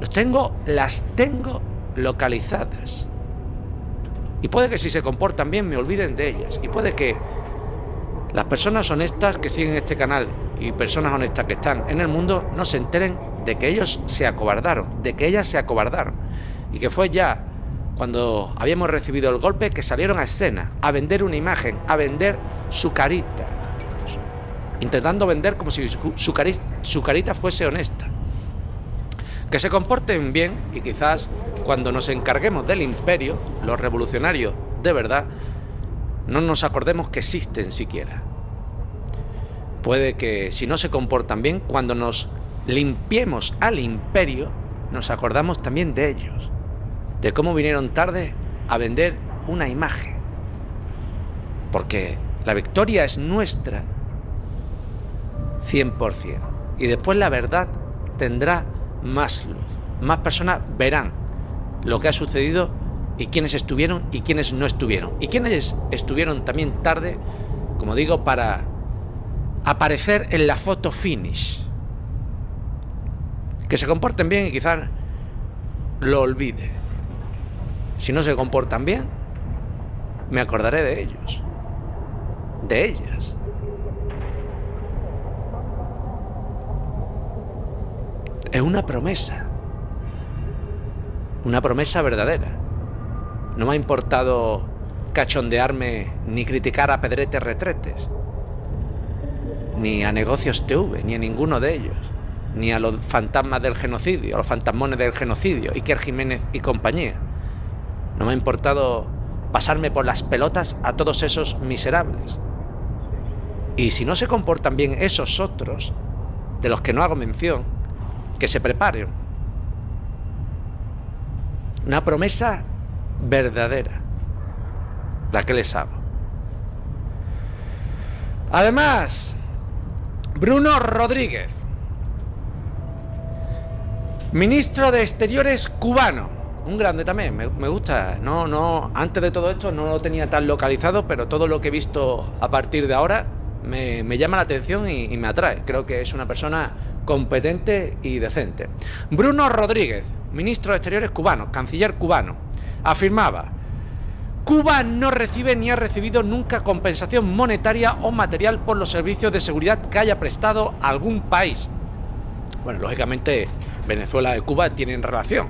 Las tengo localizadas. Y puede que si se comportan bien me olviden de ellas. Y puede que las personas honestas que siguen este canal y personas honestas que están en el mundo no se enteren de que ellos se acobardaron, de que ellas se acobardaron. Y que fue ya cuando habíamos recibido el golpe que salieron a escena, a vender una imagen, a vender su carita. Intentando vender como si su carita fuese honesta. Que se comporten bien y quizás cuando nos encarguemos del imperio, los revolucionarios de verdad, no nos acordemos que existen siquiera. Puede que si no se comportan bien, cuando nos limpiemos al imperio, nos acordamos también de ellos, de cómo vinieron tarde a vender una imagen. Porque la victoria es nuestra 100%. Y después la verdad tendrá más luz. Más personas verán lo que ha sucedido y quiénes estuvieron y quiénes no estuvieron. Y quiénes estuvieron también tarde, como digo, para aparecer en la foto finish. Que se comporten bien y quizás lo olvide. Si no se comportan bien, me acordaré de ellos, de ellas. Es una promesa verdadera. No me ha importado cachondearme ni criticar a Pedrete Retretes, ni a Negocios TV, ni a ninguno de ellos, ni a los fantasmas del genocidio, a los fantasmones del genocidio, Iker Jiménez y compañía. No me ha importado pasarme por las pelotas a todos esos miserables. Y si no se comportan bien esos otros, de los que no hago mención, que se preparen. Una promesa verdadera, la que les hago. Además, Bruno Rodríguez, ministro de Exteriores cubano, un grande también, me gusta. No, antes de todo esto no lo tenía tan localizado, pero todo lo que he visto a partir de ahora me llama la atención y me atrae. Creo que es una persona competente y decente. Bruno Rodríguez, ministro de Exteriores cubano, canciller cubano, afirmaba: Cuba no recibe ni ha recibido nunca compensación monetaria o material por los servicios de seguridad que haya prestado a algún país. Bueno, lógicamente Venezuela y Cuba tienen relación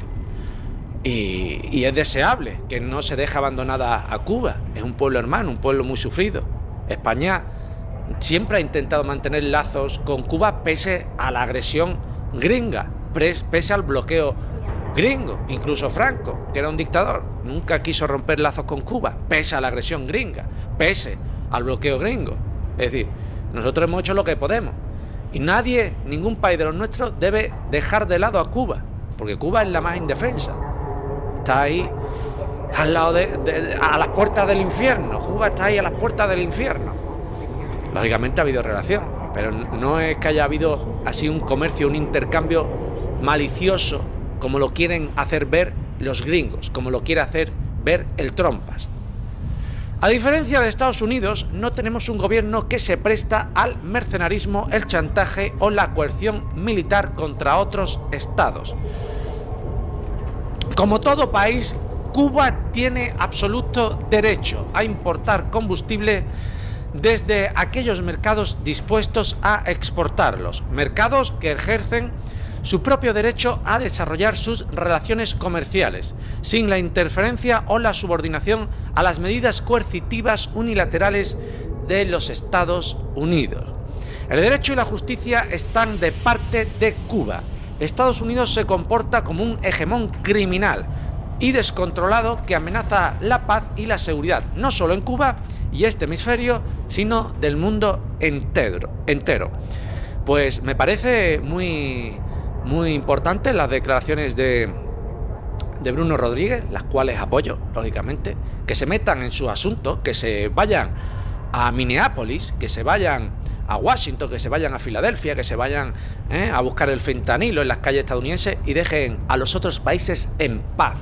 y es deseable que no se deje abandonada a Cuba. Es un pueblo hermano, un pueblo muy sufrido. España siempre ha intentado mantener lazos con Cuba pese a la agresión gringa, pese al bloqueo gringo. Incluso Franco, que era un dictador, nunca quiso romper lazos con Cuba, pese a la agresión gringa, pese al bloqueo gringo. Es decir, nosotros hemos hecho lo que podemos. Y nadie, ningún país de los nuestros debe dejar de lado a Cuba, porque Cuba es la más indefensa. Está ahí al lado a las puertas del infierno. Cuba está ahí a las puertas del infierno. Lógicamente ha habido relación, pero no es que haya habido así un comercio, un intercambio malicioso, como lo quieren hacer ver los gringos, como lo quiere hacer ver el Trompas. A diferencia de Estados Unidos, no tenemos un gobierno que se presta al mercenarismo, el chantaje o la coerción militar contra otros estados. Como todo país, Cuba tiene absoluto derecho a importar combustible desde aquellos mercados dispuestos a exportarlos, mercados que ejercen su propio derecho a desarrollar sus relaciones comerciales, sin la interferencia o la subordinación a las medidas coercitivas unilaterales de los Estados Unidos. El derecho y la justicia están de parte de Cuba. Estados Unidos se comporta como un hegemón criminal y descontrolado que amenaza la paz y la seguridad, no solo en Cuba y este hemisferio, sino del mundo entero. Pues me parece muy importante las declaraciones de Bruno Rodríguez, las cuales apoyo, lógicamente, que se metan en su asunto, que se vayan a Minneapolis, que se vayan a Washington, que se vayan a Filadelfia, que se vayan a buscar el fentanilo en las calles estadounidenses y dejen a los otros países en paz.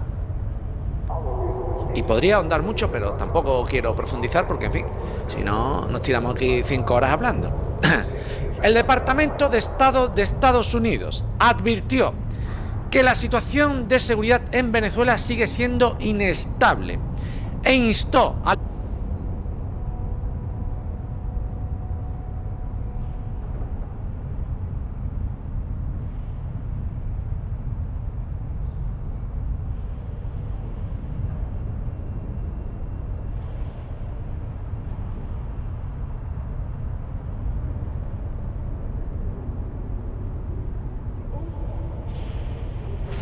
Y podría ahondar mucho, pero tampoco quiero profundizar porque, en fin, si no, nos tiramos aquí 5 horas hablando. El Departamento de Estado de Estados Unidos advirtió que la situación de seguridad en Venezuela sigue siendo inestable e instó a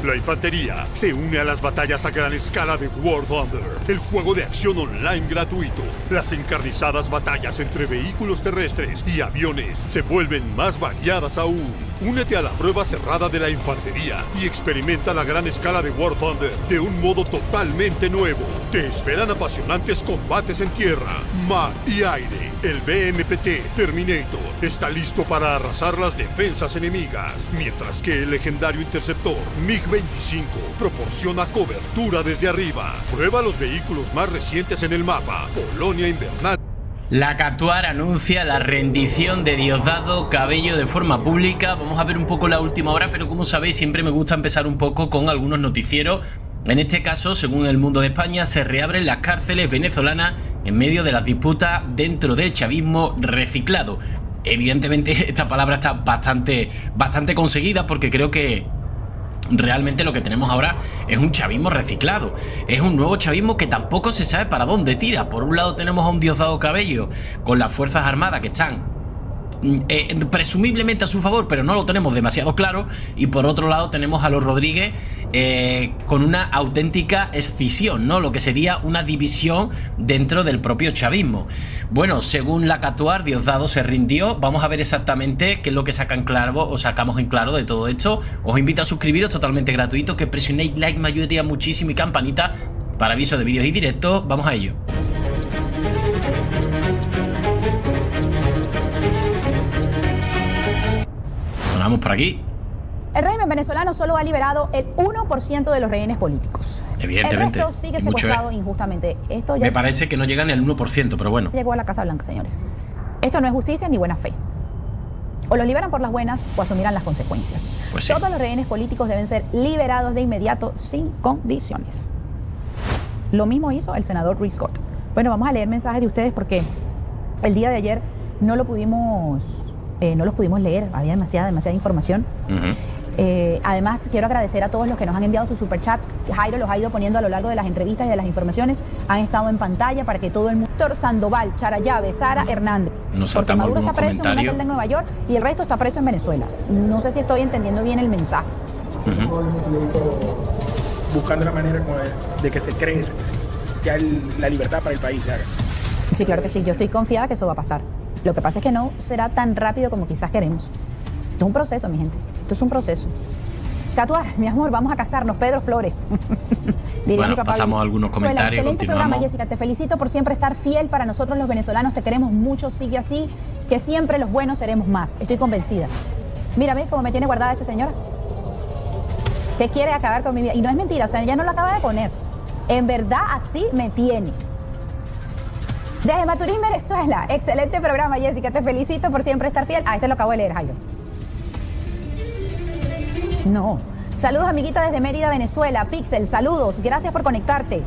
La infantería se une a las batallas a gran escala de War Thunder, el juego de acción online gratuito. Las encarnizadas batallas entre vehículos terrestres y aviones se vuelven más variadas aún. Únete a la prueba cerrada de la infantería y experimenta la gran escala de War Thunder de un modo totalmente nuevo. Te esperan apasionantes combates en tierra, mar y aire. El BMPT Terminator está listo para arrasar las defensas enemigas, mientras que el legendario interceptor MiG-25 proporciona cobertura desde arriba. Prueba los vehículos más recientes en el mapa, Polonia Invernal. La Catuar anuncia la rendición de Diosdado Cabello de forma pública. Vamos a ver un poco la última hora, pero como sabéis siempre me gusta empezar un poco con algunos noticieros. En este caso, según El Mundo de España, se reabren las cárceles venezolanas en medio de las disputas dentro del chavismo reciclado. Evidentemente esta palabra está bastante conseguida, porque creo que realmente lo que tenemos ahora es un chavismo reciclado. Es un nuevo chavismo que tampoco se sabe para dónde tira. Por un lado tenemos a un Diosdado Cabello con las Fuerzas Armadas que están presumiblemente a su favor, pero no lo tenemos demasiado claro. Y por otro lado tenemos a los Rodríguez con una auténtica escisión, ¿no? Lo que sería una división dentro del propio chavismo. Bueno, según la Catuar, Diosdado se rindió. Vamos a ver exactamente qué es lo que sacamos en claro de todo esto. Os invito a suscribiros, totalmente gratuito, que presionéis like, me ayudaría muchísimo, y campanita para avisos de vídeos y directos. Vamos a ello. Vamos por aquí. El régimen venezolano solo ha liberado el 1% de los rehenes políticos. Evidentemente. El resto sigue secuestrado injustamente. Esto ya me parece que no llega ni al 1%, pero bueno. Llegó a la Casa Blanca, señores. Esto no es justicia ni buena fe. O los liberan por las buenas o asumirán las consecuencias. Pues sí. Todos los rehenes políticos deben ser liberados de inmediato sin condiciones. Lo mismo hizo el senador Rick Scott. Bueno, vamos a leer mensajes de ustedes porque el día de ayer no los pudimos leer. Había demasiada información. Además, quiero agradecer a todos los que nos han enviado su superchat. Jairo los ha ido poniendo a lo largo de las entrevistas y de las informaciones. Han estado en pantalla para que todo el mundo... Héctor Sandoval, Charayave, Sara Hernández. Porque Maduro está preso en una celda en Nueva York y el resto está preso en Venezuela. No sé si estoy entendiendo bien el mensaje. Buscando la manera de que se cree ya la libertad para el país se haga. Sí, claro que sí. Yo estoy confiada que eso va a pasar. Lo que pasa es que no será tan rápido como quizás queremos. Esto es un proceso, mi gente. Esto es un proceso. Catuar, mi amor, vamos a casarnos. Pedro Flores. Bueno, pasamos a algunos comentarios. Excelente programa, Jessica. Te felicito por siempre estar fiel para nosotros los venezolanos. Te queremos mucho. Sigue así, que siempre los buenos seremos más. Estoy convencida. Mírame cómo me tiene guardada esta señora. Que quiere acabar con mi vida. Y no es mentira, o sea, ella no lo acaba de poner. En verdad, así me tiene. Desde Maturín, Venezuela. Excelente programa, Jessica. Te felicito por siempre estar fiel. Ah, este lo acabo de leer, Jairo. No. Saludos, amiguita, desde Mérida, Venezuela. Pixel, saludos. Gracias por conectarte.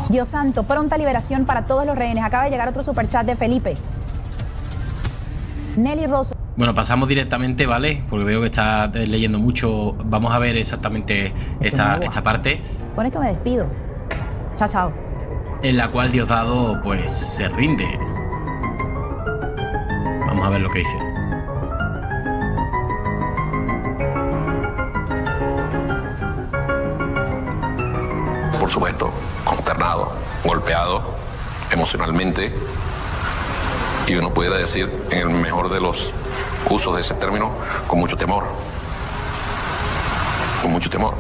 Dios santo, pronta liberación para todos los rehenes. Acaba de llegar otro superchat de Felipe. Nelly Rosso. Bueno, pasamos directamente, ¿vale? Porque veo que está leyendo mucho. Vamos a ver exactamente esta parte. Con esto me despido. Chao, chao. En la cual Diosdado, pues, se rinde. Vamos a ver lo que dice. Por supuesto, consternado, golpeado emocionalmente, y uno pudiera decir, en el mejor de los usos de ese término, con mucho temor. Con mucho temor.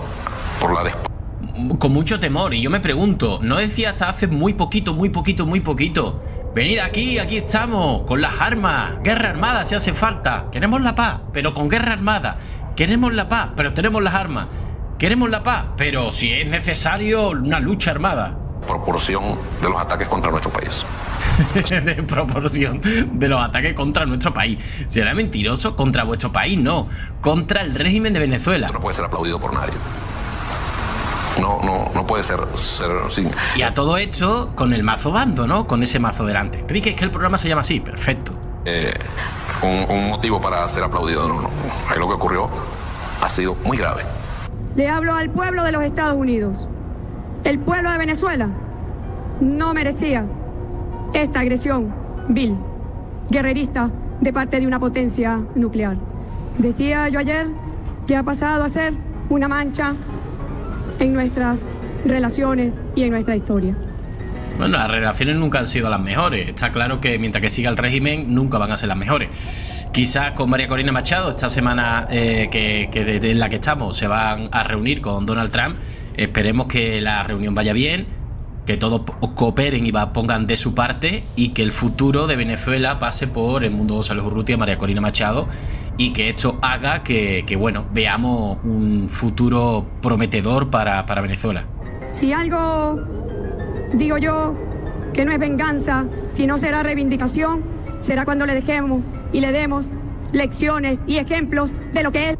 Con mucho temor. Y yo me pregunto, ¿no decía hasta hace muy poquito? Venid aquí estamos, con las armas. Guerra armada si hace falta. Queremos la paz, pero con guerra armada. Queremos la paz, pero tenemos las armas. Queremos la paz, pero si es necesario, una lucha armada. proporción de los ataques contra nuestro país. De proporción de los ataques contra nuestro país. ¿Será mentiroso? Contra vuestro país, no. Contra el régimen de Venezuela. Esto no puede ser aplaudido por nadie. No puede ser sin... Y a todo hecho, con el mazo bando, ¿no? Con ese mazo delante. Enrique, es que el programa se llama así, perfecto. Un motivo para ser aplaudido, no. Ahí lo que ocurrió ha sido muy grave. Le hablo al pueblo de los Estados Unidos. El pueblo de Venezuela no merecía esta agresión vil, guerrerista, de parte de una potencia nuclear. Decía yo ayer que ha pasado a ser una mancha en nuestras relaciones y en nuestra historia. Bueno, las relaciones nunca han sido las mejores. Está claro que mientras que siga el régimen, nunca van a ser las mejores. Quizás con María Corina Machado, esta semana en la que estamos, se van a reunir con Donald Trump. Esperemos que la reunión vaya bien, que todos cooperen y pongan de su parte, y que el futuro de Venezuela pase por Edmundo González Urrutia, María Corina Machado, y que esto haga que bueno, veamos un futuro prometedor para Venezuela. Si algo digo yo que no es venganza, sino será reivindicación, será cuando le dejemos y le demos lecciones y ejemplos de lo que es.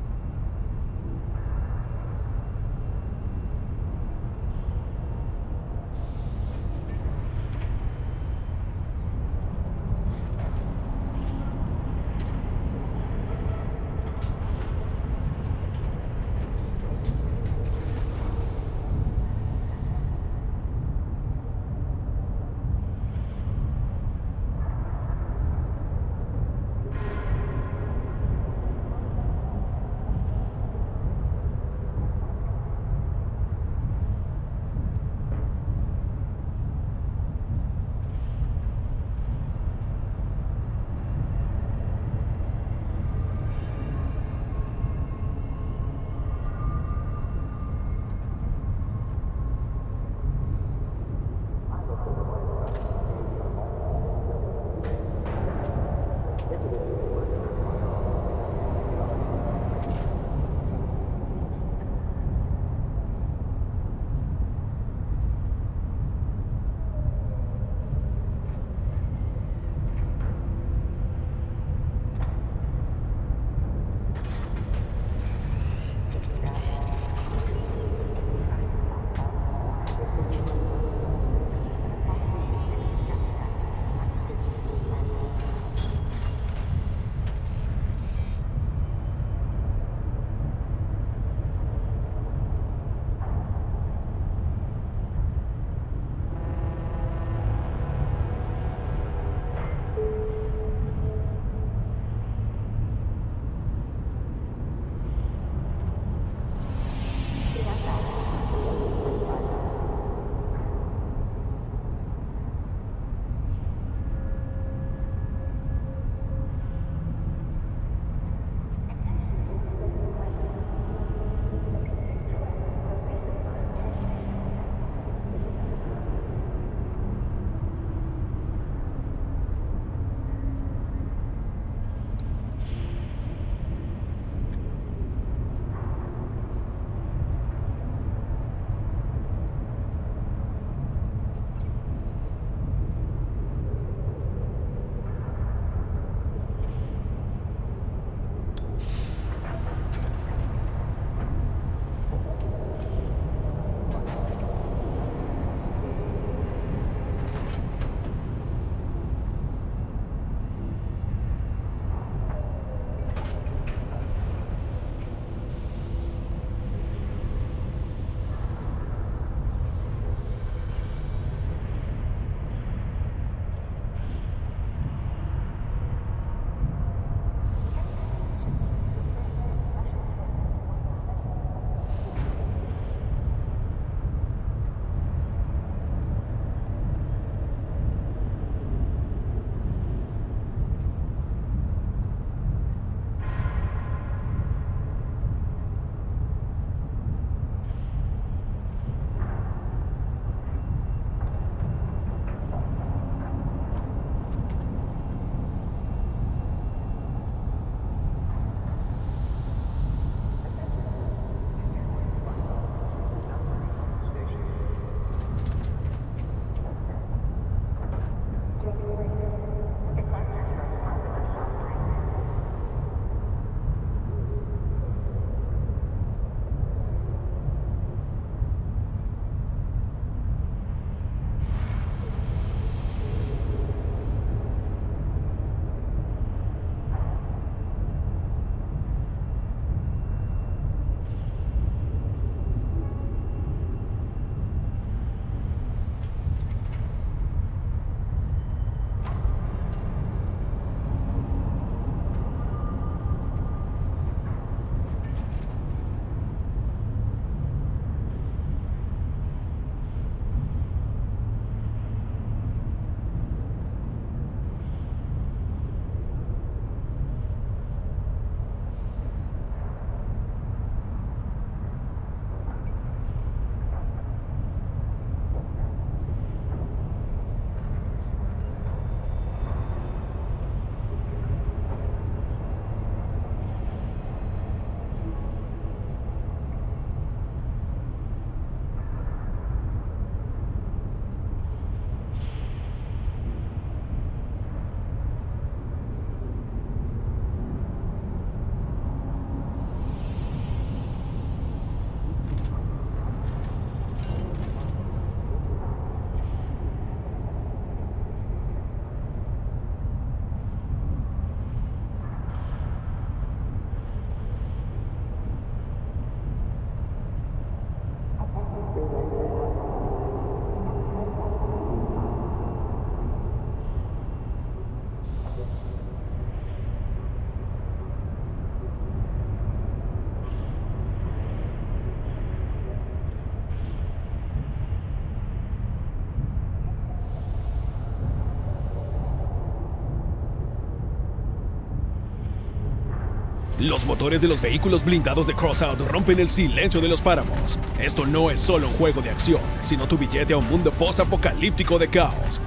Los motores de los vehículos blindados de Crossout rompen el silencio de los páramos. Esto no es solo un juego de acción, sino tu billete a un mundo post-apocalíptico de caos.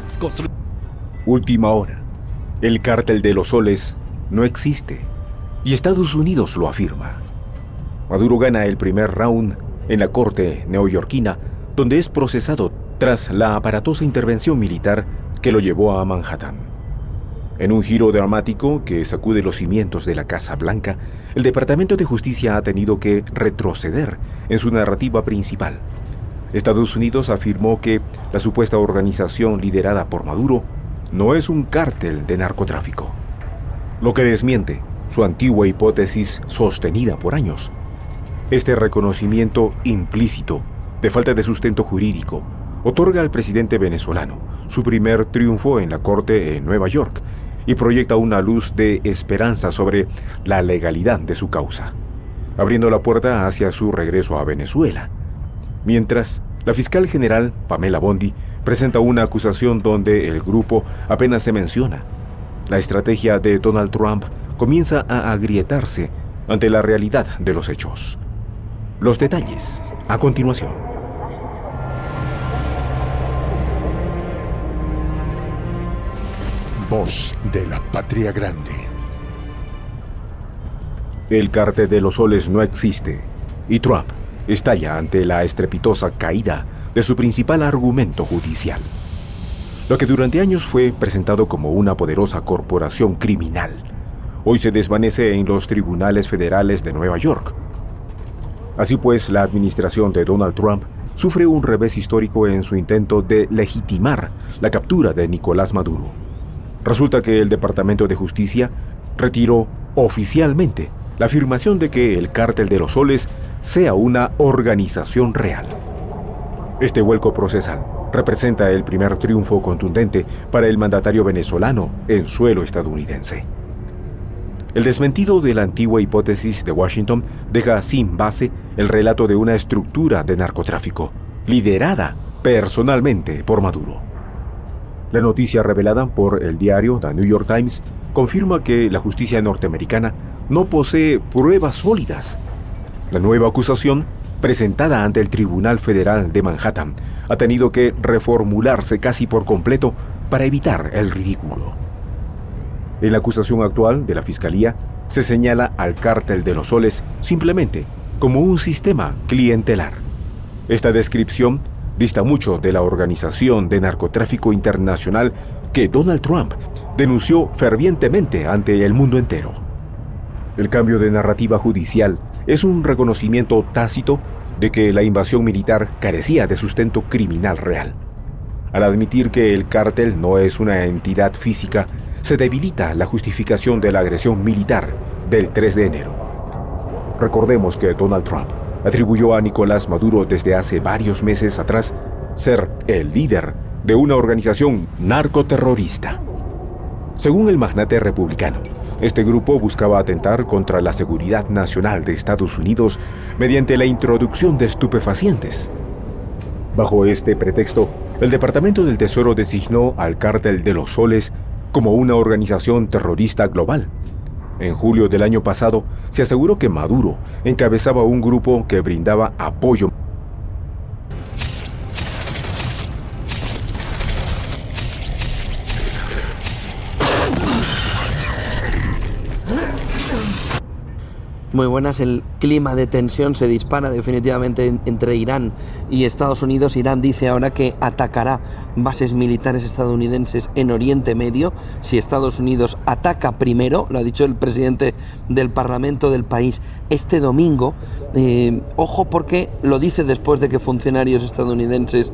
Última hora. El cártel de los soles no existe, y Estados Unidos lo afirma. Maduro gana el primer round en la corte neoyorquina, donde es procesado tras la aparatosa intervención militar que lo llevó a Manhattan. En un giro dramático que sacude los cimientos de la Casa Blanca, el Departamento de Justicia ha tenido que retroceder en su narrativa principal. Estados Unidos afirmó que la supuesta organización liderada por Maduro no es un cártel de narcotráfico, lo que desmiente su antigua hipótesis sostenida por años. Este reconocimiento implícito de falta de sustento jurídico otorga al presidente venezolano su primer triunfo en la corte en Nueva York y proyecta una luz de esperanza sobre la legalidad de su causa, abriendo la puerta hacia su regreso a Venezuela. Mientras, la fiscal general Pamela Bondi presenta una acusación donde el grupo apenas se menciona. La estrategia de Donald Trump comienza a agrietarse ante la realidad de los hechos. Los detalles a continuación. Voz de la Patria Grande. El cártel de los soles no existe, y Trump estalla ante la estrepitosa caída de su principal argumento judicial. Lo que durante años fue presentado como una poderosa corporación criminal, hoy se desvanece en los tribunales federales de Nueva York. Así pues, la administración de Donald Trump sufre un revés histórico en su intento de legitimar la captura de Nicolás Maduro. Resulta que el Departamento de Justicia retiró oficialmente la afirmación de que el Cártel de los Soles sea una organización real. Este vuelco procesal representa el primer triunfo contundente para el mandatario venezolano en suelo estadounidense. El desmentido de la antigua hipótesis de Washington deja sin base el relato de una estructura de narcotráfico, liderada personalmente por Maduro. La noticia revelada por el diario The New York Times confirma que la justicia norteamericana no posee pruebas sólidas. La nueva acusación, presentada ante el Tribunal Federal de Manhattan, ha tenido que reformularse casi por completo para evitar el ridículo. En la acusación actual de la Fiscalía, se señala al Cártel de los Soles simplemente como un sistema clientelar. Esta descripción dista mucho de la organización de narcotráfico internacional que Donald Trump denunció fervientemente ante el mundo entero. El cambio de narrativa judicial es un reconocimiento tácito de que la invasión militar carecía de sustento criminal real. Al admitir que el cártel no es una entidad física, se debilita la justificación de la agresión militar del 3 de enero. Recordemos que Donald Trump atribuyó a Nicolás Maduro desde hace varios meses atrás ser el líder de una organización narcoterrorista. Según el magnate republicano, este grupo buscaba atentar contra la seguridad nacional de Estados Unidos mediante la introducción de estupefacientes. Bajo este pretexto, el Departamento del Tesoro designó al Cártel de los Soles como una organización terrorista global. En julio del año pasado, se aseguró que Maduro encabezaba un grupo que brindaba apoyo. Muy buenas. El clima de tensión se dispara definitivamente entre Irán y Estados Unidos. Irán dice ahora que atacará bases militares estadounidenses en Oriente Medio si Estados Unidos ataca primero, lo ha dicho el presidente del Parlamento del país este domingo. Ojo, porque lo dice después de que funcionarios estadounidenses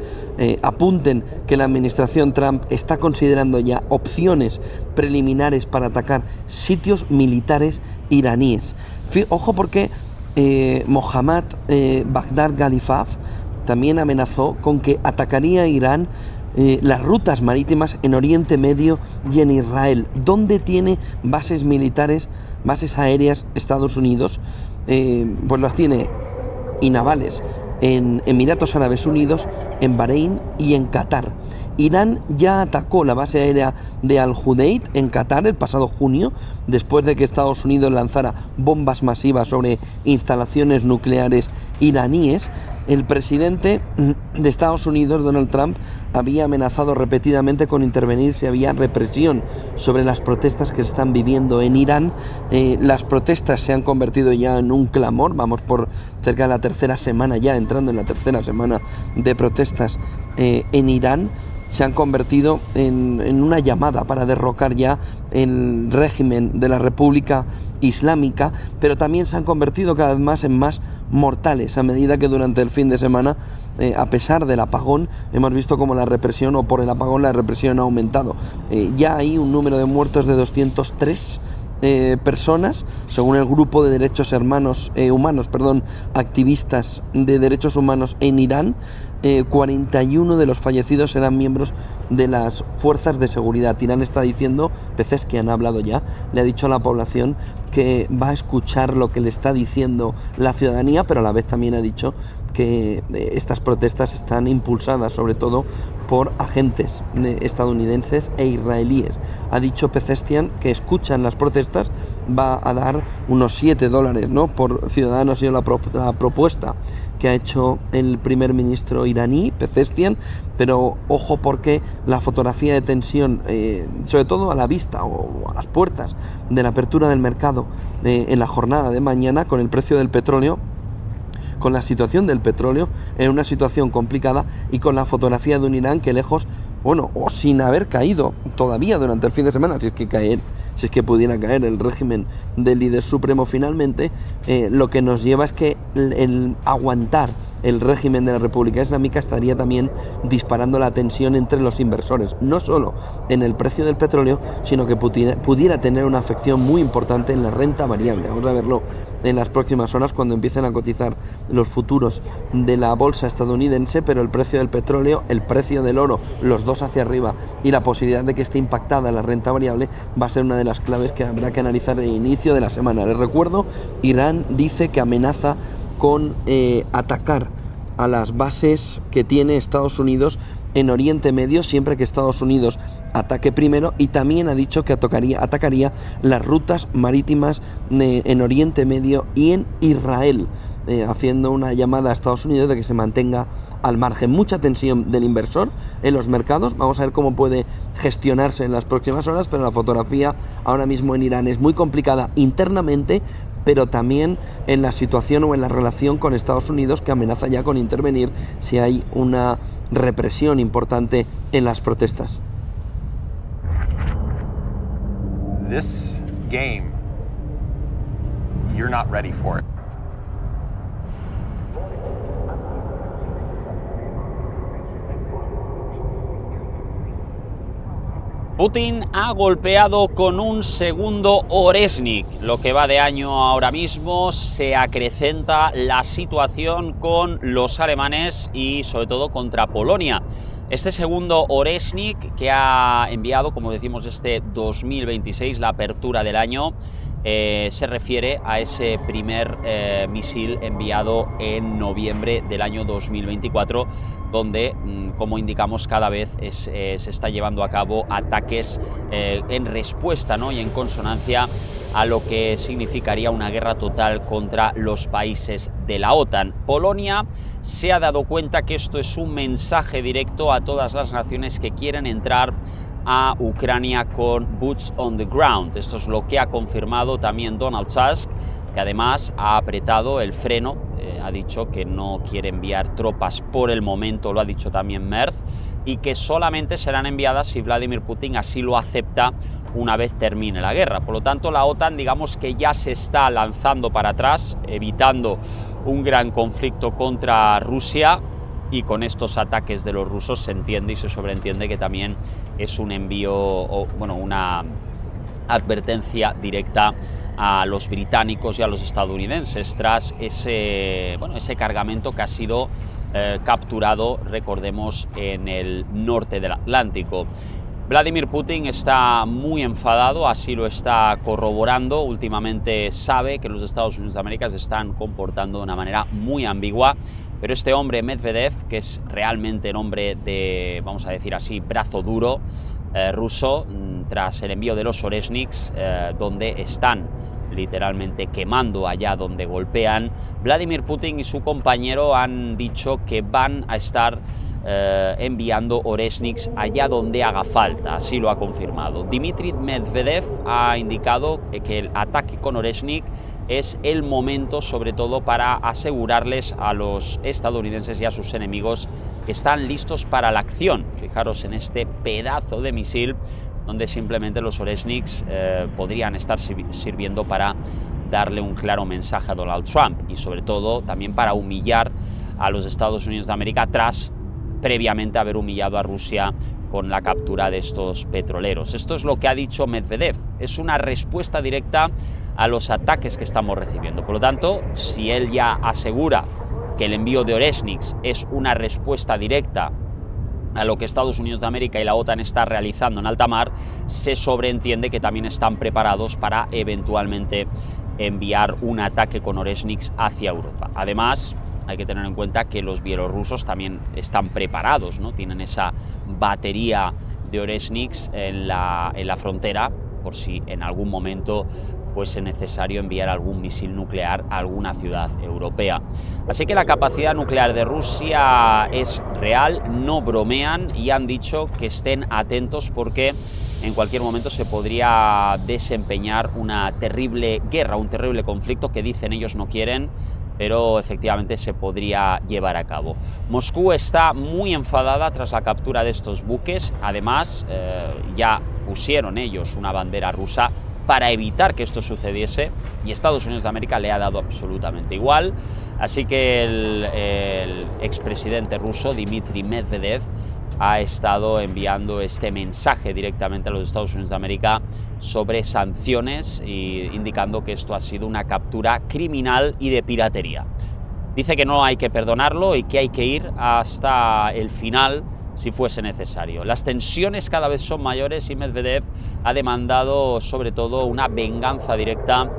apunten que la administración Trump está considerando ya opciones preliminares para atacar sitios militares iraníes. Ojo, porque Mohammad Baghdad Ghalibaf también amenazó con que atacaría a Irán las rutas marítimas en Oriente Medio y en Israel, donde tiene bases militares, bases aéreas Estados Unidos, pues las tiene, y navales, en Emiratos Árabes Unidos, en Bahrein y en Qatar. Irán ya atacó la base aérea de Al-Judeid en Qatar el pasado junio, después de que Estados Unidos lanzara bombas masivas sobre instalaciones nucleares iraníes. El presidente de Estados Unidos, Donald Trump, había amenazado repetidamente con intervenir si había represión sobre las protestas que se están viviendo en Irán. Las protestas se han convertido ya en un clamor, vamos por cerca de la tercera semana ya, entrando en la tercera semana de protestas en Irán. Se han convertido en una llamada para derrocar ya el régimen de la República Islámica, pero también se han convertido cada vez más en más mortales a medida que durante el fin de semana, a pesar del apagón, hemos visto como la represión, o por el apagón la represión ha aumentado. Ya hay un número de muertos de 203 personas, según el grupo de derechos humanos, activistas de derechos humanos en Irán. 41 de los fallecidos eran miembros de las fuerzas de seguridad. Irán está diciendo, Pezeshkian ha hablado ya, le ha dicho a la población que va a escuchar lo que le está diciendo la ciudadanía, pero a la vez también ha dicho que estas protestas están impulsadas sobre todo por agentes estadounidenses e israelíes. Ha dicho Pezeshkian que escuchan las protestas, va a dar unos $7, ¿no?, por ciudadano. Ha sido la propuesta que ha hecho el primer ministro iraní, Pezeshkian, pero ojo porque la fotografía de tensión, sobre todo a la vista o a las puertas de la apertura del mercado en la jornada de mañana, con el precio del petróleo, con la situación del petróleo en una situación complicada, y con la fotografía de un Irán que lejos, bueno, o sin haber caído todavía durante el fin de semana, si es que pudiera caer el régimen del líder supremo finalmente, lo que nos lleva es que el aguantar el régimen de la República Islámica estaría también disparando la tensión entre los inversores, no solo en el precio del petróleo, sino que pudiera tener una afección muy importante en la renta variable. Vamos a verlo en las próximas horas cuando empiecen a cotizar los futuros de la bolsa estadounidense, pero el precio del petróleo, el precio del oro, los dos hacia arriba, y la posibilidad de que esté impactada la renta variable va a ser una de las claves que habrá que analizar el inicio de la semana. Les recuerdo, Irán dice que amenaza con atacar a las bases que tiene Estados Unidos en Oriente Medio siempre que Estados Unidos ataque primero, y también ha dicho que atacaría las rutas marítimas en Oriente Medio y en Israel, haciendo una llamada a Estados Unidos de que se mantenga al margen. Mucha tensión del inversor en los mercados. Vamos a ver cómo puede gestionarse en las próximas horas, pero la fotografía ahora mismo en Irán es muy complicada internamente, pero también en la situación o en la relación con Estados Unidos, que amenaza ya con intervenir si hay una represión importante en las protestas. This game, you're not ready for it. Putin ha golpeado con un segundo Oresnik. Lo que va de año ahora mismo se acrecenta la situación con los alemanes y sobre todo contra Polonia. Este segundo Oresnik, que ha enviado, como decimos, este 2026, la apertura del año, se refiere a ese primer misil enviado en noviembre del año 2024, donde, como indicamos, cada vez se está llevando a cabo ataques en respuesta, ¿no?, y en consonancia a lo que significaría una guerra total contra los países de la OTAN. Polonia se ha dado cuenta que esto es un mensaje directo a todas las naciones que quieren entrar a Ucrania con boots on the ground. Esto es lo que ha confirmado también Donald Tusk, que además ha apretado el freno, ha dicho que no quiere enviar tropas por el momento, lo ha dicho también Merz, y que solamente serán enviadas si Vladimir Putin así lo acepta una vez termine la guerra. Por lo tanto, la OTAN, digamos que ya se está lanzando para atrás, evitando un gran conflicto contra Rusia, y con estos ataques de los rusos se entiende y se sobreentiende que también es un envío, o bueno, una advertencia directa a los británicos y a los estadounidenses tras ese cargamento que ha sido capturado, recordemos, en el norte del Atlántico. Vladimir Putin está muy enfadado, así lo está corroborando. Últimamente sabe que los Estados Unidos de América se están comportando de una manera muy ambigua, pero este hombre, Medvedev, que es realmente el hombre de, vamos a decir así, brazo duro ruso, tras el envío de los Oreshniks, donde están literalmente quemando allá donde golpean, Vladimir Putin y su compañero han dicho que van a estar enviando Oreshniks allá donde haga falta, así lo ha confirmado. Dmitry Medvedev ha indicado que el ataque con Oreshnik es el momento, sobre todo, para asegurarles a los estadounidenses y a sus enemigos que están listos para la acción. Fijaros en este pedazo de misil donde simplemente los Oreshniks podrían estar sirviendo para darle un claro mensaje a Donald Trump y sobre todo también para humillar a los Estados Unidos de América tras previamente haber humillado a Rusia con la captura de estos petroleros. Esto es lo que ha dicho Medvedev, es una respuesta directa a los ataques que estamos recibiendo. Por lo tanto, si él ya asegura que el envío de Oreshniks es una respuesta directa a lo que Estados Unidos de América y la OTAN está realizando en alta mar, se sobreentiende que también están preparados para eventualmente enviar un ataque con Oreshniks hacia Europa. Además, hay que tener en cuenta que los bielorrusos también están preparados, ¿no? Tienen esa batería de Oreshniks en la frontera, por si en algún momento fuese necesario enviar algún misil nuclear a alguna ciudad europea. Así que la capacidad nuclear de Rusia es real, no bromean y han dicho que estén atentos porque en cualquier momento se podría desempeñar una terrible guerra, un terrible conflicto que dicen ellos no quieren, pero efectivamente se podría llevar a cabo. Moscú está muy enfadada tras la captura de estos buques. Además, ya pusieron ellos una bandera rusa para evitar que esto sucediese y Estados Unidos de América le ha dado absolutamente igual. Así que el expresidente ruso, Dmitry Medvedev, ha estado enviando este mensaje directamente a los Estados Unidos de América sobre sanciones y indicando que esto ha sido una captura criminal y de piratería. Dice que no hay que perdonarlo y que hay que ir hasta el final si fuese necesario. Las tensiones cada vez son mayores y Medvedev ha demandado sobre todo una venganza directa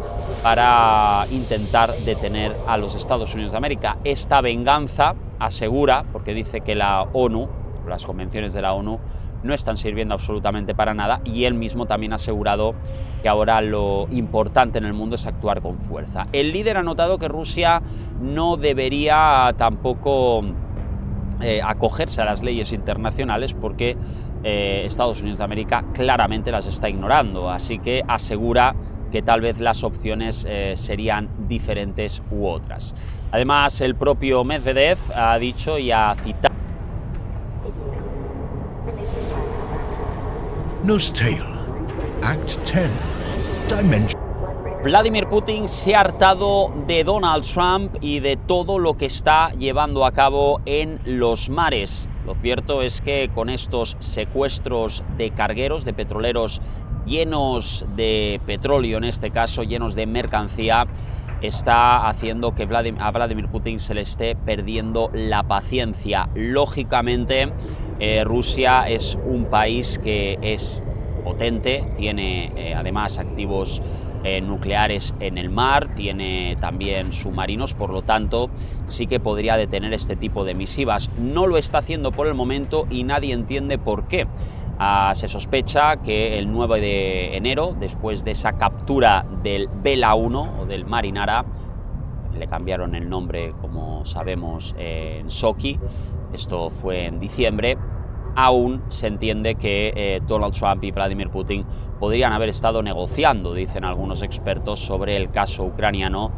para intentar detener a los Estados Unidos de América. Esta venganza asegura, porque dice que la ONU, las convenciones de la ONU, no están sirviendo absolutamente para nada y él mismo también ha asegurado que ahora lo importante en el mundo es actuar con fuerza. El líder ha notado que Rusia no debería tampoco acogerse a las leyes internacionales porque Estados Unidos de América claramente las está ignorando, así que asegura que tal vez las opciones serían diferentes u otras. Además, el propio Medvedev ha dicho y ha citado Nose Tale, Act 10, Dimension. Vladimir Putin se ha hartado de Donald Trump y de todo lo que está llevando a cabo en los mares. Lo cierto es que con estos secuestros de cargueros, de petroleros llenos de petróleo, en este caso llenos de mercancía, está haciendo que a Vladimir Putin se le esté perdiendo la paciencia. Lógicamente, Rusia es un país que es potente, tiene además activos nucleares en el mar, tiene también submarinos, por lo tanto sí que podría detener este tipo de misivas. No lo está haciendo por el momento y nadie entiende por qué. Se sospecha que el 9 de enero, después de esa captura del Vela 1 o del Marinara, le cambiaron el nombre, como sabemos, en Sochi, esto fue en diciembre, aún se entiende que Donald Trump y Vladimir Putin podrían haber estado negociando, dicen algunos expertos, sobre el caso ucraniano.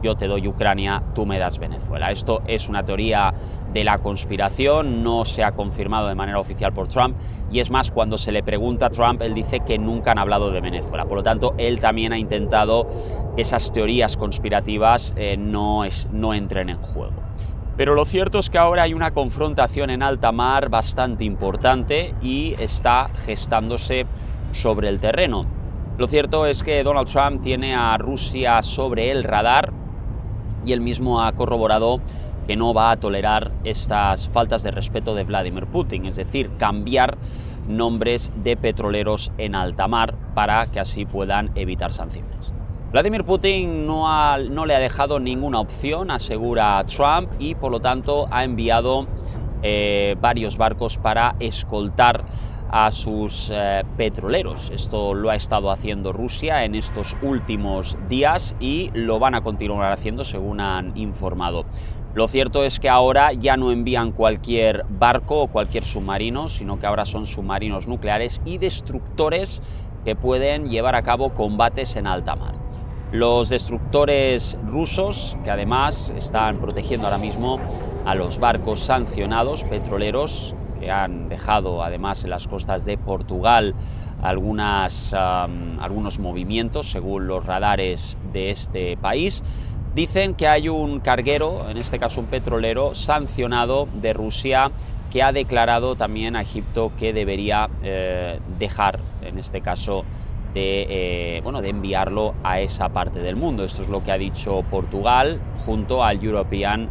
Yo te doy Ucrania, tú me das Venezuela. Esto es una teoría de la conspiración, no se ha confirmado de manera oficial por Trump, y es más, cuando se le pregunta a Trump, él dice que nunca han hablado de Venezuela. Por lo tanto, él también ha intentado que esas teorías conspirativas no entren en juego. Pero lo cierto es que ahora hay una confrontación en alta mar bastante importante y está gestándose sobre el terreno. Lo cierto es que Donald Trump tiene a Rusia sobre el radar y él mismo ha corroborado que no va a tolerar estas faltas de respeto de Vladimir Putin, es decir, cambiar nombres de petroleros en alta mar para que así puedan evitar sanciones. Vladimir Putin no le ha dejado ninguna opción, asegura Trump, y por lo tanto ha enviado varios barcos para escoltar a sus petroleros. Esto lo ha estado haciendo Rusia en estos últimos días y lo van a continuar haciendo, según han informado. Lo cierto es que ahora ya no envían cualquier barco o cualquier submarino, sino que ahora son submarinos nucleares y destructores que pueden llevar a cabo combates en alta mar. Los destructores rusos, que además están protegiendo ahora mismo a los barcos sancionados petroleros, que han dejado además en las costas de Portugal algunos movimientos según los radares de este país, dicen que hay un carguero, en este caso un petrolero, sancionado de Rusia, que ha declarado también a Egipto que debería dejar, en este caso, de enviarlo a esa parte del mundo. Esto es lo que ha dicho Portugal junto al European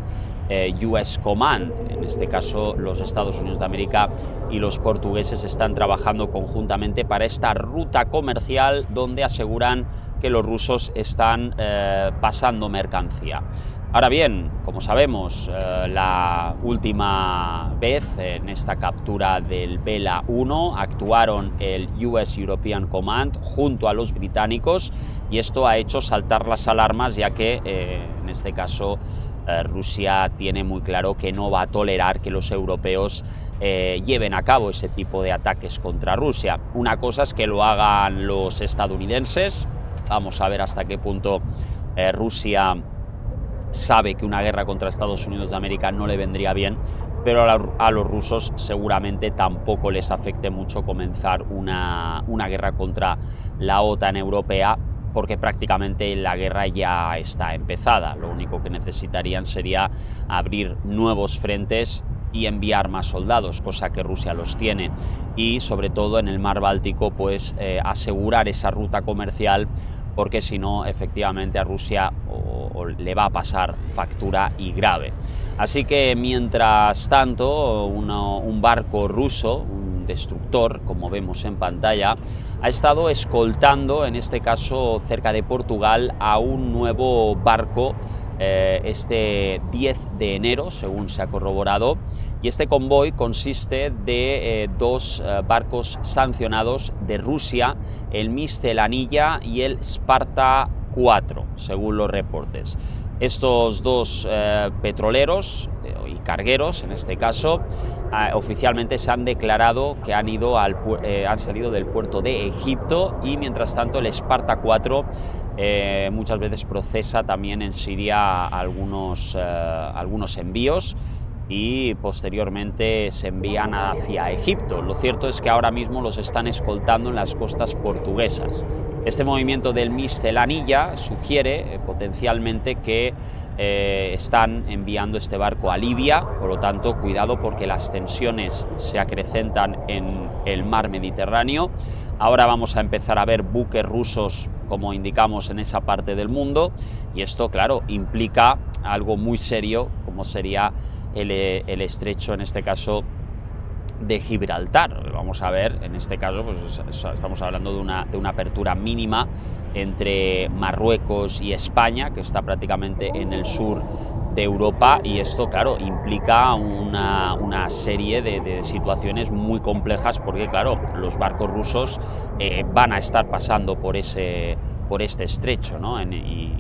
US Command. En este caso, los Estados Unidos de América y los portugueses están trabajando conjuntamente para esta ruta comercial donde aseguran que los rusos están pasando mercancía. Ahora bien, como sabemos, la última vez en esta captura del Vela 1 actuaron el US European Command junto a los británicos, y esto ha hecho saltar las alarmas, ya que en este caso Rusia tiene muy claro que no va a tolerar que los europeos lleven a cabo ese tipo de ataques contra Rusia. Una cosa es que lo hagan los estadounidenses. Vamos a ver hasta qué punto Rusia sabe que una guerra contra Estados Unidos de América no le vendría bien, pero a los rusos seguramente tampoco les afecte mucho comenzar una guerra contra la OTAN europea, porque prácticamente la guerra ya está empezada. Lo único que necesitarían sería abrir nuevos frentes y enviar más soldados, cosa que Rusia los tiene, y sobre todo en el mar Báltico, pues asegurar esa ruta comercial, porque si no, efectivamente a Rusia le va a pasar factura y grave. Así que mientras tanto, un barco ruso, un destructor, como vemos en pantalla, ha estado escoltando, en este caso cerca de Portugal, a un nuevo barco este 10 de enero, según se ha corroborado, y este convoy consiste de dos barcos sancionados de Rusia, el Mistelanilla y el Sparta 4, según los reportes. Estos dos petroleros y cargueros, en este caso, oficialmente se han declarado que han salido del puerto de Egipto, y mientras tanto el Sparta 4 muchas veces procesa también en Siria algunos envíos, y posteriormente se envían hacia Egipto. Lo cierto es que ahora mismo los están escoltando en las costas portuguesas. Este movimiento del Mistelanilla sugiere potencialmente que están enviando este barco a Libia, por lo tanto cuidado, porque las tensiones se acrecentan en el mar Mediterráneo. Ahora vamos a empezar a ver buques rusos, como indicamos, en esa parte del mundo, y esto, claro, implica algo muy serio, como sería el estrecho, en este caso, de Gibraltar. Vamos a ver, en este caso, pues estamos hablando de una apertura mínima entre Marruecos y España, que está prácticamente en el sur de Europa, y esto, claro, implica una serie de situaciones muy complejas, porque, claro, los barcos rusos van a estar pasando por este estrecho, ¿no? Y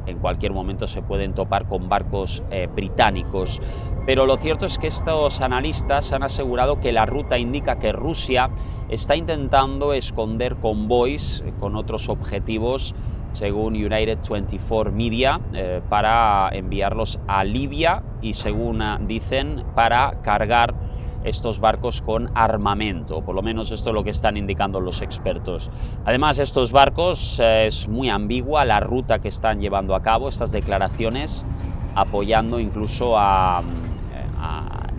en cualquier momento se pueden topar con barcos británicos. Pero lo cierto es que estos analistas han asegurado que la ruta indica que Rusia está intentando esconder convoys con otros objetivos, según United 24 Media, para enviarlos a Libia, y según dicen, para cargar estos barcos con armamento. Por lo menos esto es lo que están indicando los expertos. Además, estos barcos, es muy ambigua la ruta que están llevando a cabo, estas declaraciones, apoyando incluso a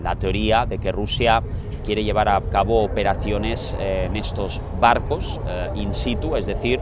la teoría de que Rusia quiere llevar a cabo operaciones en estos barcos in situ, es decir,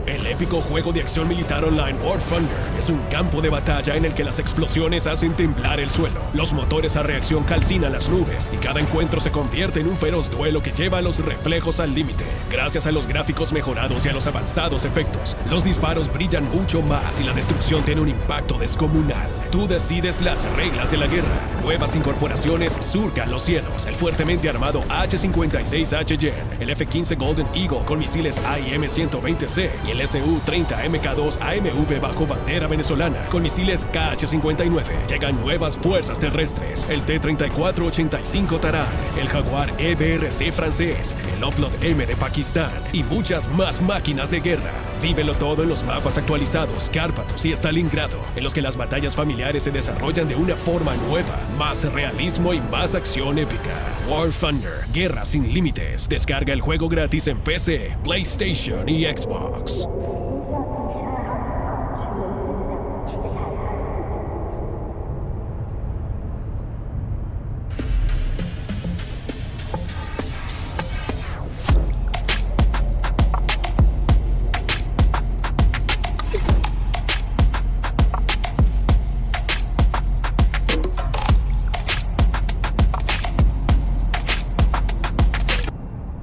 El épico juego de acción militar online War Thunder es un campo de batalla en el que las explosiones hacen temblar el suelo. Los motores a reacción calcinan las nubes y cada encuentro se convierte en un feroz duelo que lleva a los reflejos al límite. Gracias a los gráficos mejorados y a los avanzados efectos, los disparos brillan mucho más y la destrucción tiene un impacto descomunal. Tú decides las reglas de la guerra. Nuevas incorporaciones surcan los cielos. El fuertemente armado H-56H Gen, el F-15 Golden Eagle con misiles AIM-120C y el Su-30 MK2 AMV bajo bandera venezolana con misiles KH-59. Llegan nuevas fuerzas terrestres, el T-34-85 Tarán, el Jaguar EBRC francés, el Oplot M de Pakistán y muchas más máquinas de guerra. Vívelo todo en los mapas actualizados, Cárpatos y Stalingrado, en los que las batallas familiares se desarrollan de una forma nueva, más realismo y más acción épica. War Thunder, guerra sin límites. Descarga el juego gratis en PC, PlayStation y Xbox.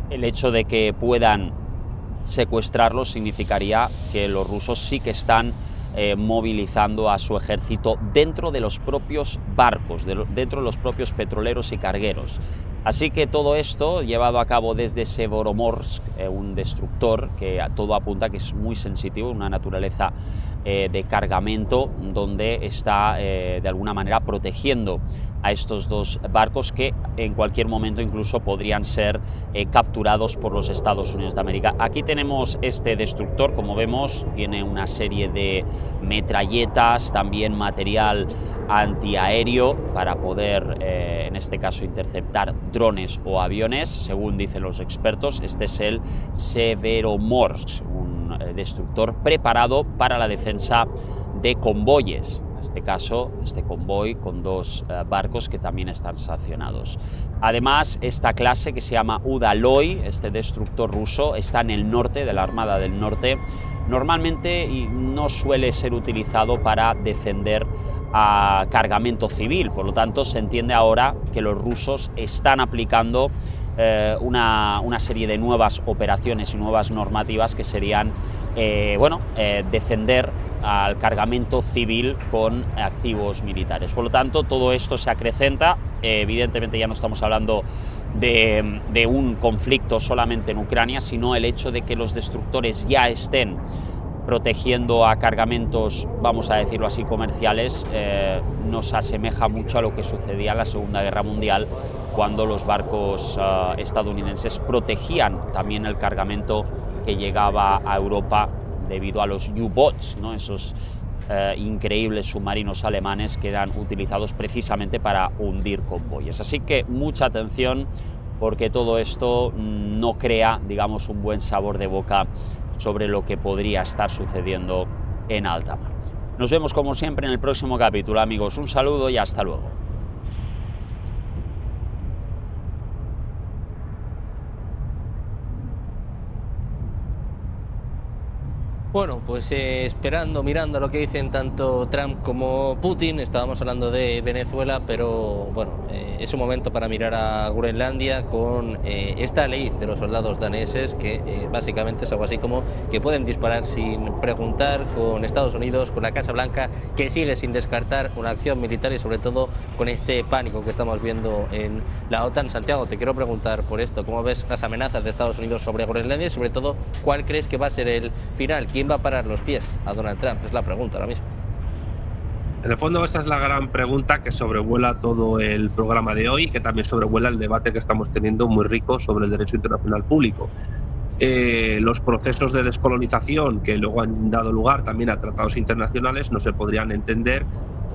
El hecho de que puedan secuestrarlos significaría que los rusos sí que están movilizando a su ejército dentro de los propios barcos, dentro de los propios petroleros y cargueros. Así que todo esto llevado a cabo desde Severomorsk, un destructor que todo apunta que es muy sensitivo, una naturaleza de cargamento donde está de alguna manera protegiendo a estos dos barcos que en cualquier momento incluso podrían ser capturados por los Estados Unidos de América. Aquí tenemos este destructor, como vemos, tiene una serie de metralletas, también material antiaéreo para poder, en este caso, interceptar drones o aviones, según dicen los expertos. Este es el Severomorsk, un destructor preparado para la defensa de convoyes. En este caso, este convoy con dos barcos que también están sancionados. Además, esta clase que se llama Udaloy, este destructor ruso, está en el norte, de la Armada del Norte. Normalmente no suele ser utilizado para defender a cargamento civil, por lo tanto se entiende ahora que los rusos están aplicando una serie de nuevas operaciones y nuevas normativas que serían defender al cargamento civil con activos militares. Por lo tanto, todo esto se acrecenta. Evidentemente ya no estamos hablando de un conflicto solamente en Ucrania, sino el hecho de que los destructores ya estén protegiendo a cargamentos, vamos a decirlo así, comerciales, nos asemeja mucho a lo que sucedía en la Segunda Guerra Mundial, cuando los barcos estadounidenses protegían también el cargamento que llegaba a Europa debido a los U-Boats, ¿no? Esos increíbles submarinos alemanes que eran utilizados precisamente para hundir convoyes. Así que mucha atención, porque todo esto no crea, digamos, un buen sabor de boca sobre lo que podría estar sucediendo en alta mar. Nos vemos como siempre en el próximo capítulo, amigos. Un saludo y hasta luego. Bueno, pues mirando lo que dicen tanto Trump como Putin. Estábamos hablando de Venezuela, pero bueno, es un momento para mirar a Groenlandia con esta ley de los soldados daneses que básicamente es algo así como que pueden disparar sin preguntar, con Estados Unidos, con la Casa Blanca, que sigue sin descartar una acción militar y sobre todo con este pánico que estamos viendo en la OTAN. Santiago, te quiero preguntar por esto, ¿cómo ves las amenazas de Estados Unidos sobre Groenlandia y sobre todo cuál crees que va a ser el final? ¿Quién va a parar los pies a Donald Trump? Es la pregunta ahora mismo. En el fondo esa es la gran pregunta que sobrevuela todo el programa de hoy, que también sobrevuela el debate que estamos teniendo muy rico sobre el derecho internacional público. Los procesos de descolonización que luego han dado lugar también a tratados internacionales no se podrían entender,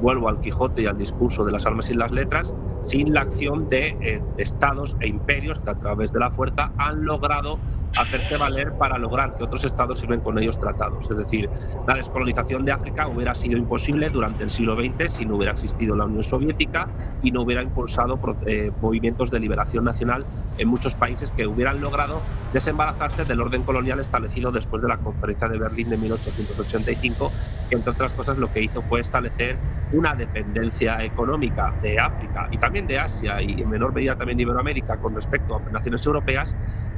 vuelvo al Quijote y al discurso de las armas y las letras, sin la acción de estados e imperios que a través de la fuerza han logrado hacerse valer para lograr que otros estados firmen con ellos tratados. Es decir, la descolonización de África hubiera sido imposible durante el siglo XX si no hubiera existido la Unión Soviética y no hubiera impulsado movimientos de liberación nacional en muchos países que hubieran logrado desembarazarse del orden colonial establecido después de la Conferencia de Berlín de 1885, que entre otras cosas lo que hizo fue establecer una dependencia económica de África y también de Asia y en menor medida también de Iberoamérica con respecto a naciones europeas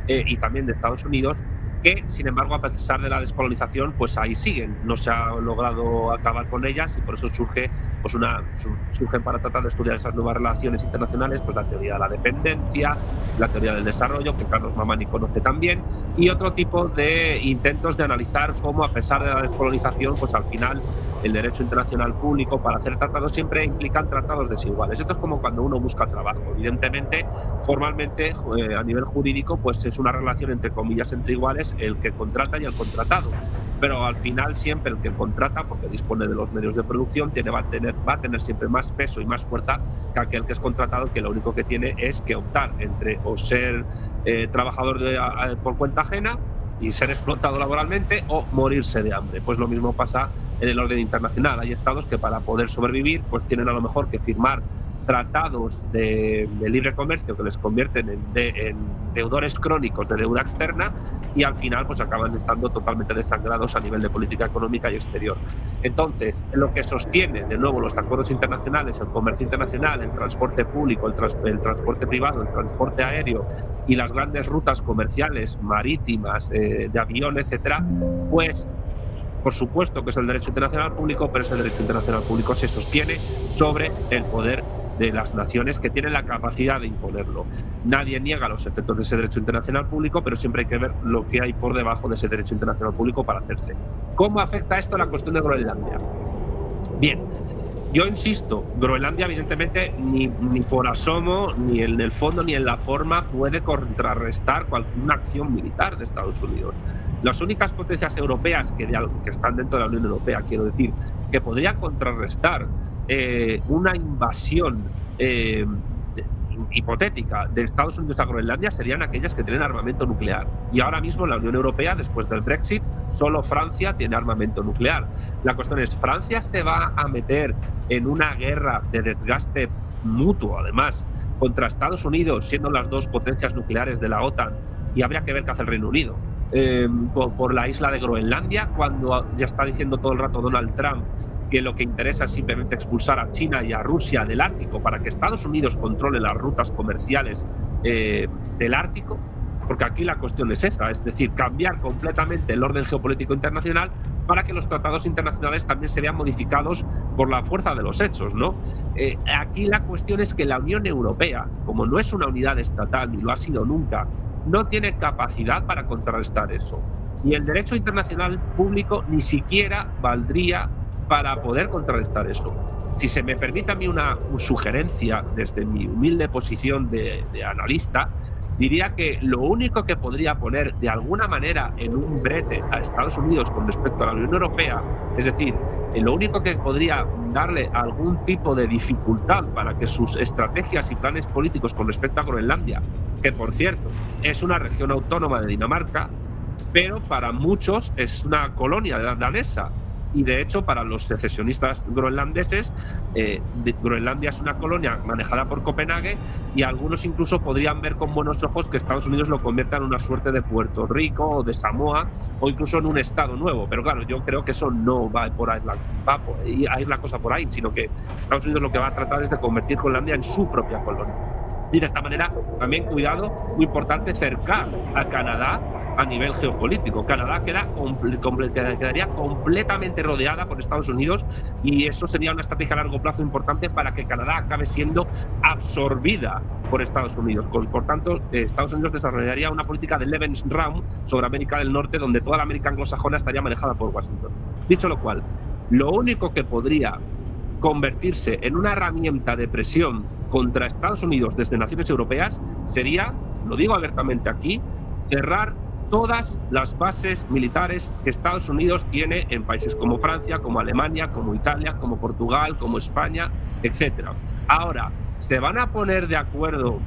y también de Estados Unidos, que sin embargo a pesar de la descolonización pues ahí siguen, no se ha logrado acabar con ellas y por eso surgen para tratar de estudiar esas nuevas relaciones internacionales pues la teoría de la dependencia, la teoría del desarrollo que Carlos Mamani conoce también y otro tipo de intentos de analizar cómo a pesar de la descolonización pues al final el derecho internacional público para hacer tratados siempre implican tratados desiguales. Esto es como cuando uno busca trabajo. Evidentemente, formalmente, a nivel jurídico, pues es una relación entre comillas entre iguales el que contrata y el contratado. Pero al final siempre el que contrata, porque dispone de los medios de producción, va a tener siempre más peso y más fuerza que aquel que es contratado, que lo único que tiene es que optar entre o ser trabajador por cuenta ajena y ser explotado laboralmente o morirse de hambre. Pues lo mismo pasa en el orden internacional. Hay estados que para poder sobrevivir pues tienen a lo mejor que firmar tratados de libre comercio que les convierten en deudores crónicos de deuda externa y al final pues acaban estando totalmente desangrados a nivel de política económica y exterior. Entonces, lo que sostiene de nuevo los acuerdos internacionales, el comercio internacional, el transporte público, el transporte privado, el transporte aéreo y las grandes rutas comerciales marítimas, de avión, etcétera, pues por supuesto que es el derecho internacional público, pero ese derecho internacional público se sostiene sobre el poder de las naciones que tienen la capacidad de imponerlo. Nadie niega los efectos de ese derecho internacional público, pero siempre hay que ver lo que hay por debajo de ese derecho internacional público para hacerse. ¿Cómo afecta esto a la cuestión de Groenlandia? Bien, yo insisto, Groenlandia evidentemente ni por asomo, ni en el fondo ni en la forma puede contrarrestar una acción militar de Estados Unidos. Las únicas potencias europeas que están dentro de la Unión Europea, quiero decir, que podrían contrarrestar una invasión hipotética de Estados Unidos a Groenlandia serían aquellas que tienen armamento nuclear. Y ahora mismo en la Unión Europea, después del Brexit, solo Francia tiene armamento nuclear. La cuestión es, ¿Francia se va a meter en una guerra de desgaste mutuo, además, contra Estados Unidos, siendo las dos potencias nucleares de la OTAN? Y habría que ver qué hace el Reino Unido por la isla de Groenlandia, cuando ya está diciendo todo el rato Donald Trump que lo que interesa es simplemente expulsar a China y a Rusia del Ártico para que Estados Unidos controle las rutas comerciales del Ártico, porque aquí la cuestión es esa, es decir, cambiar completamente el orden geopolítico internacional para que los tratados internacionales también se vean modificados por la fuerza de los hechos, ¿no? Aquí la cuestión es que la Unión Europea, como no es una unidad estatal ni lo ha sido nunca, no tiene capacidad para contrarrestar eso. Y el derecho internacional público ni siquiera valdría para poder contrarrestar eso. Si se me permite a mí una sugerencia desde mi humilde posición de analista, diría que lo único que podría poner de alguna manera en un brete a Estados Unidos con respecto a la Unión Europea, es decir, lo único que podría darle algún tipo de dificultad para que sus estrategias y planes políticos con respecto a Groenlandia, que por cierto es una región autónoma de Dinamarca, pero para muchos es una colonia danesa. Y de hecho, para los secesionistas groenlandeses, Groenlandia es una colonia manejada por Copenhague y algunos incluso podrían ver con buenos ojos que Estados Unidos lo convierta en una suerte de Puerto Rico o de Samoa o incluso en un estado nuevo. Pero claro, yo creo que eso no va a ir la cosa por ahí, sino que Estados Unidos lo que va a tratar es de convertir Groenlandia en su propia colonia. Y de esta manera, también cuidado, muy importante, cercar a Canadá a nivel geopolítico. Canadá quedaría completamente rodeada por Estados Unidos y eso sería una estrategia a largo plazo importante para que Canadá acabe siendo absorbida por Estados Unidos. Por tanto, Estados Unidos desarrollaría una política de Lebensraum sobre América del Norte, donde toda la América anglosajona estaría manejada por Washington. Dicho lo cual, lo único que podría convertirse en una herramienta de presión contra Estados Unidos desde naciones europeas sería, lo digo abiertamente aquí, cerrar todas las bases militares que Estados Unidos tiene en países como Francia, como Alemania, como Italia, como Portugal, como España, etc. Ahora, ¿se van a poner de acuerdo,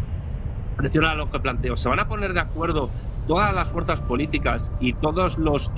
atención a lo que planteo, se van a poner de acuerdo todas las fuerzas políticas y todos los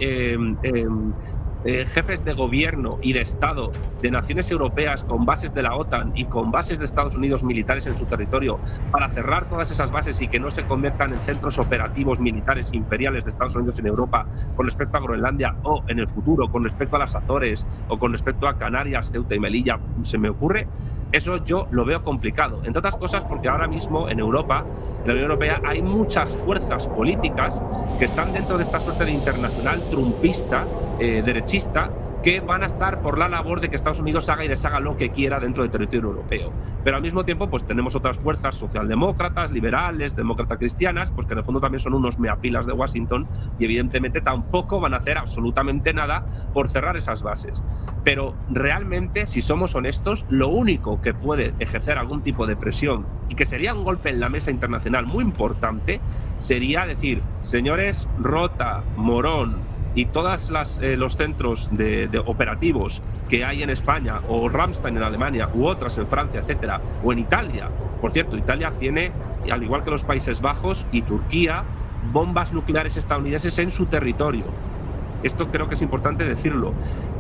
jefes de gobierno y de Estado de naciones europeas con bases de la OTAN y con bases de Estados Unidos militares en su territorio para cerrar todas esas bases y que no se conviertan en centros operativos militares imperiales de Estados Unidos en Europa con respecto a Groenlandia o en el futuro con respecto a las Azores o con respecto a Canarias, Ceuta y Melilla, se me ocurre? Eso yo lo veo complicado, entre otras cosas porque ahora mismo en Europa, en la Unión Europea, hay muchas fuerzas políticas que están dentro de esta suerte de internacional trumpista, derechista, que van a estar por la labor de que Estados Unidos haga y deshaga lo que quiera dentro del territorio europeo. Pero al mismo tiempo, pues tenemos otras fuerzas socialdemócratas, liberales, demócratas cristianas, pues que en el fondo también son unos meapilas de Washington y evidentemente tampoco van a hacer absolutamente nada por cerrar esas bases. Pero realmente, si somos honestos, lo único que puede ejercer algún tipo de presión y que sería un golpe en la mesa internacional muy importante, sería decir, señores Rota, Morón, y todos los centros de operativos que hay en España, o Ramstein en Alemania, u otras en Francia, etcétera, o en Italia. Por cierto, Italia tiene, al igual que los Países Bajos y Turquía, bombas nucleares estadounidenses en su territorio. Esto creo que es importante decirlo.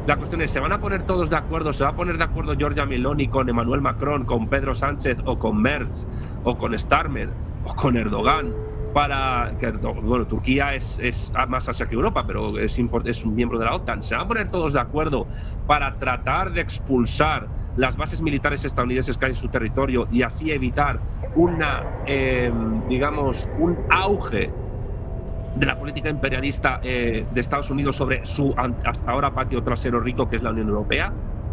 La cuestión es, ¿se van a poner todos de acuerdo? ¿Se va a poner de acuerdo Giorgia Meloni con Emmanuel Macron, con Pedro Sánchez, o con Merz, o con Starmer, o con Erdogan? Para que, bueno, Turquía es más Asia que Europa, pero es un miembro de la OTAN. ¿Se van a poner todos de acuerdo para tratar de expulsar las bases militares estadounidenses que hay en su territorio y así evitar digamos, un auge de la política imperialista de Estados Unidos sobre su hasta ahora patio trasero rico, que es la Unión Europea?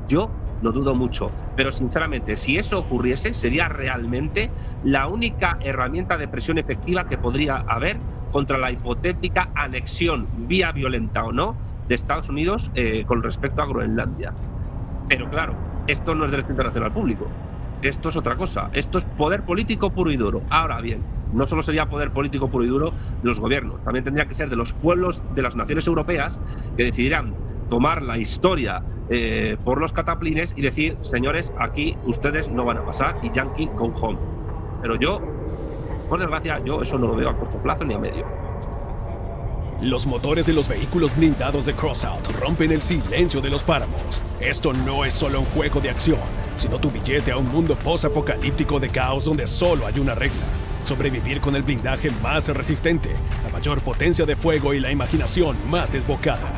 Yo lo dudo mucho, pero sinceramente, si eso ocurriese, sería realmente la única herramienta de presión efectiva que podría haber contra la hipotética anexión, vía violenta o no, de Estados Unidos con respecto a Groenlandia. Pero claro, esto no es derecho internacional público. Esto es otra cosa. Esto es poder político puro y duro. Ahora bien, no solo sería poder político puro y duro de los gobiernos, también tendría que ser de los pueblos de las naciones europeas que decidirán tomar la historia por los cataplines y decir, señores, aquí ustedes no van a pasar y Yankee go home. Pero yo, por desgracia, yo eso no lo veo a corto plazo ni a medio. Los motores de los vehículos blindados de Crossout rompen el silencio de los páramos. Esto no es solo un juego de acción, sino tu billete a un mundo post-apocalíptico de caos donde solo hay una regla: sobrevivir con el blindaje más resistente, la mayor potencia de fuego y la imaginación más desbocada.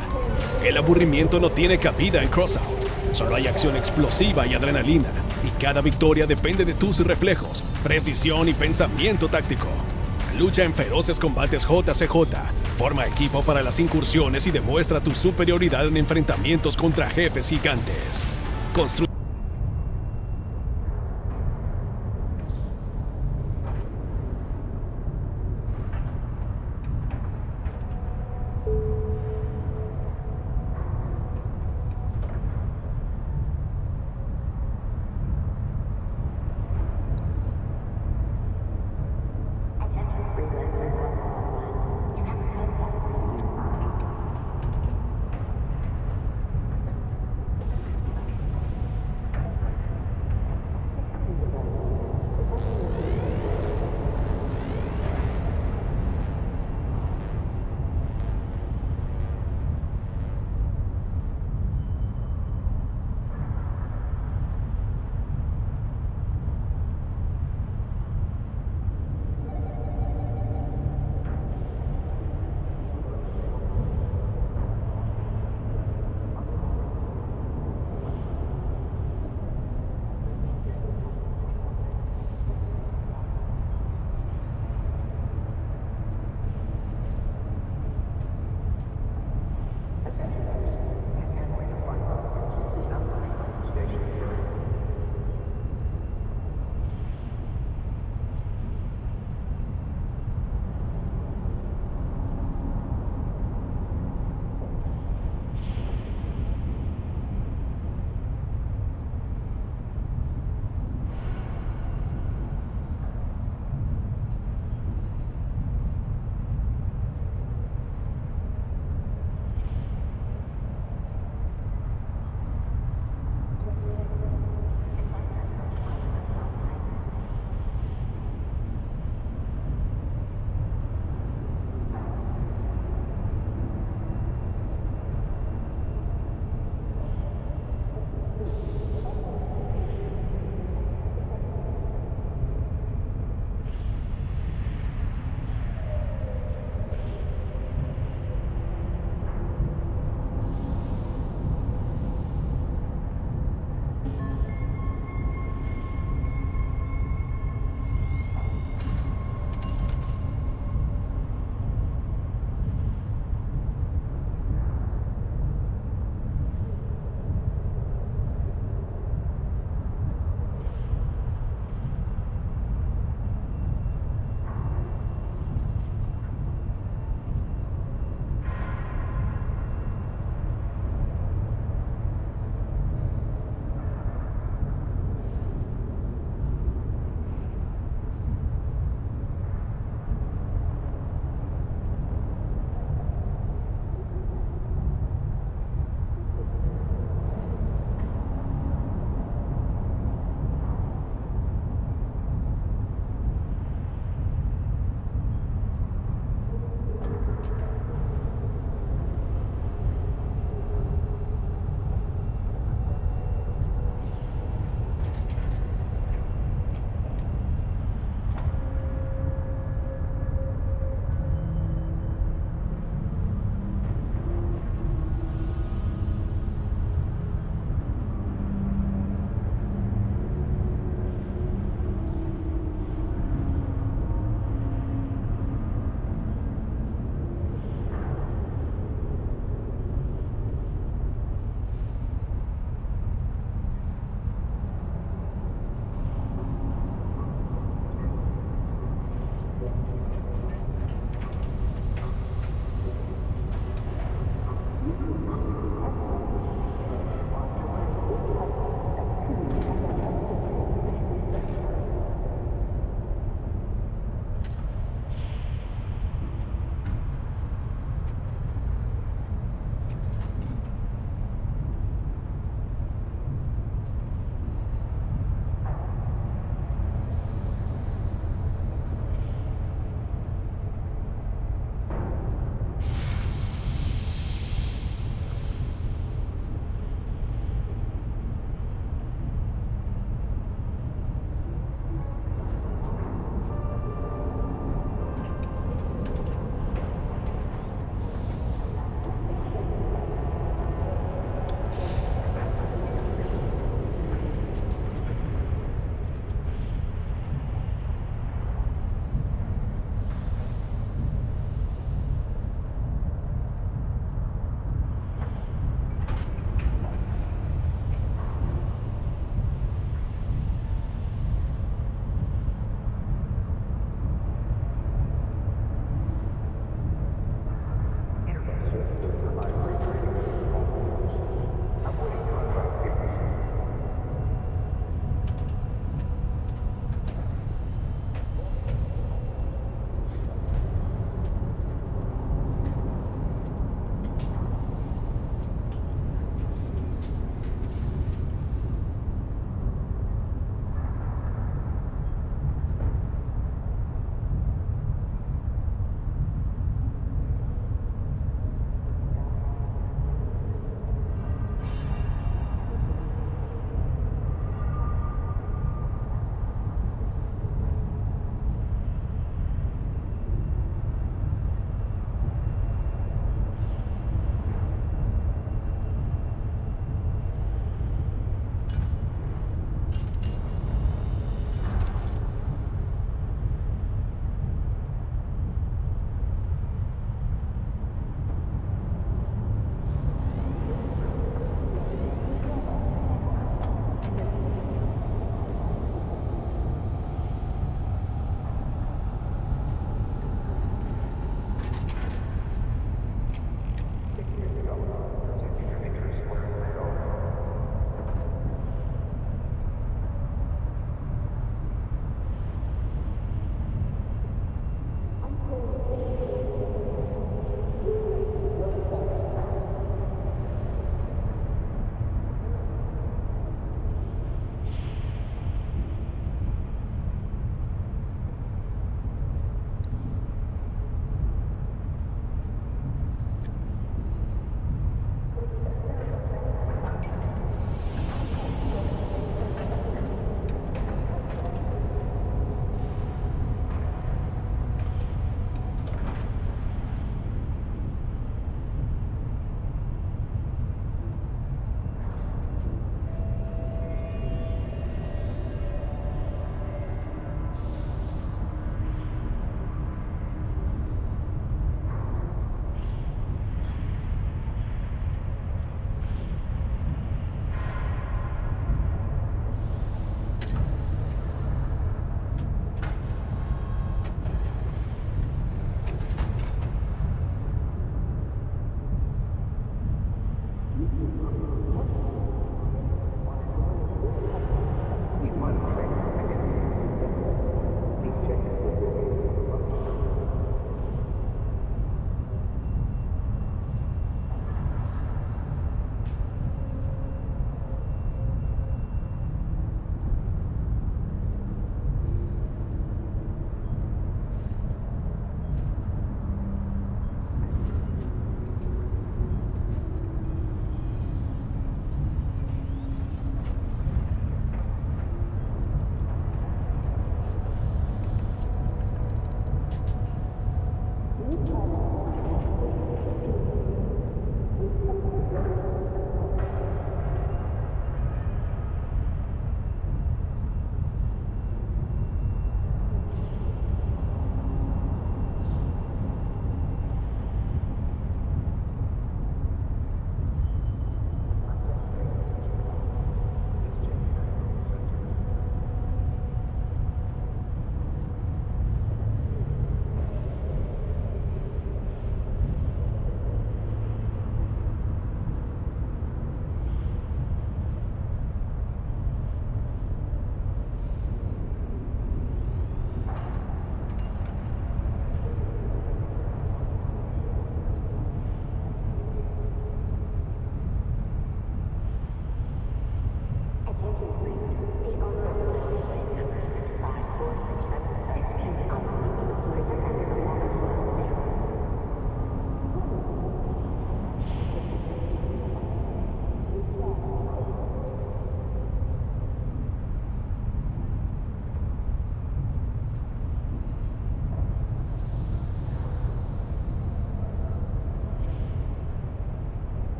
El aburrimiento no tiene cabida en Crossout. Solo hay acción explosiva y adrenalina, y cada victoria depende de tus reflejos, precisión y pensamiento táctico. Lucha en feroces combates JCJ, forma equipo para las incursiones y demuestra tu superioridad en enfrentamientos contra jefes gigantes.